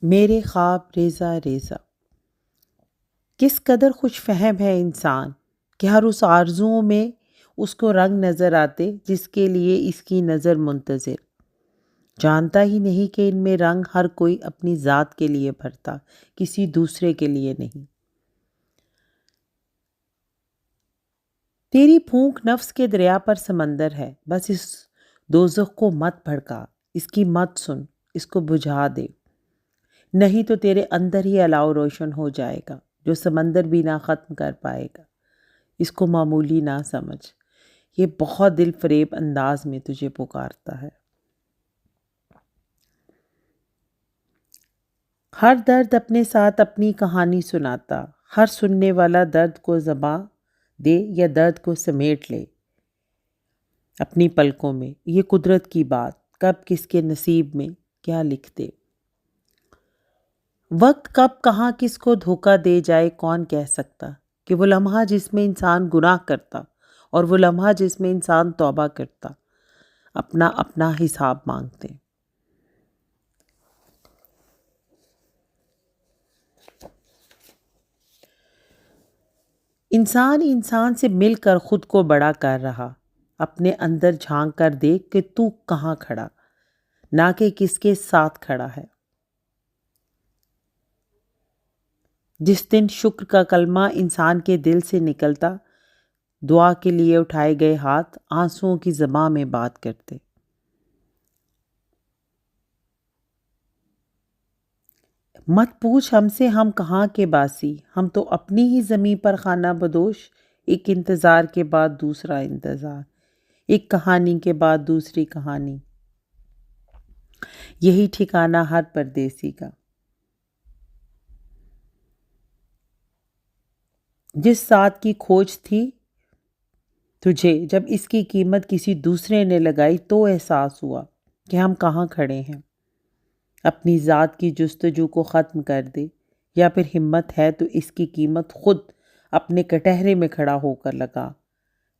میرے خواب ریزہ ریزہ، کس قدر خوش فہم ہے انسان کہ ہر اس آرزوؤں میں اس کو رنگ نظر آتے جس کے لیے اس کی نظر منتظر، جانتا ہی نہیں کہ ان میں رنگ ہر کوئی اپنی ذات کے لیے بھرتا، کسی دوسرے کے لیے نہیں۔ تیری پھونک نفس کے دریا پر سمندر ہے، بس اس دوزخ کو مت بھڑکا، اس کی مت سن، اس کو بجھا دے، نہیں تو تیرے اندر ہی الاؤ روشن ہو جائے گا جو سمندر بھی نہ ختم کر پائے گا۔ اس کو معمولی نہ سمجھ، یہ بہت دل فریب انداز میں تجھے پکارتا ہے۔ ہر درد اپنے ساتھ اپنی کہانی سناتا، ہر سننے والا درد کو زباں دے یا درد کو سمیٹ لے اپنی پلکوں میں، یہ قدرت کی بات، کب کس کے نصیب میں کیا لکھ دے۔ وقت کب کہاں کس کو دھوکہ دے جائے کون کہہ سکتا، کہ وہ لمحہ جس میں انسان گناہ کرتا اور وہ لمحہ جس میں انسان توبہ کرتا، اپنا اپنا حساب مانگتے۔ انسان انسان سے مل کر خود کو بڑا کر رہا، اپنے اندر جھانک کر دیکھ کہ تو کہاں کھڑا، نہ کہ کس کے ساتھ کھڑا ہے۔ جس دن شکر کا کلمہ انسان کے دل سے نکلتا، دعا کے لیے اٹھائے گئے ہاتھ آنسوؤں کی زباں میں بات کرتے۔ مت پوچھ ہم سے ہم کہاں کے باسی، ہم تو اپنی ہی زمیں پر خانہ بدوش، ایک انتظار کے بعد دوسرا انتظار، ایک کہانی کے بعد دوسری کہانی، یہی ٹھکانہ ہر پردیسی کا۔ جس ساتھ کی کھوج تھی تجھے، جب اس کی قیمت کسی دوسرے نے لگائی تو احساس ہوا کہ ہم کہاں کھڑے ہیں۔ اپنی ذات کی جستجو کو ختم کر دے، یا پھر ہمت ہے تو اس کی قیمت خود اپنے کٹہرے میں کھڑا ہو کر لگا،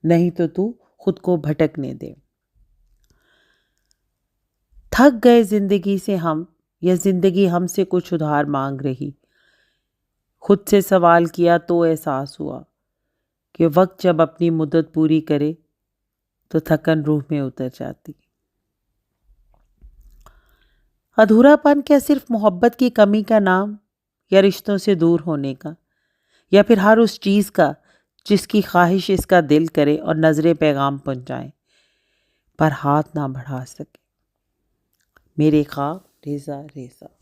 نہیں تو خود کو بھٹکنے دے۔ تھک گئے زندگی سے ہم، یا زندگی ہم سے کچھ ادھار مانگ رہی، خود سے سوال کیا تو احساس ہوا کہ وقت جب اپنی مدت پوری کرے تو تھکن روح میں اتر جاتی۔ ادھورا پن کیا صرف محبت کی کمی کا نام، یا رشتوں سے دور ہونے کا، یا پھر ہر اس چیز کا جس کی خواہش اس کا دل کرے اور نظریں پیغام پہنچائیں پر ہاتھ نہ بڑھا سکے۔ میرے خواب ریزہ ریزہ۔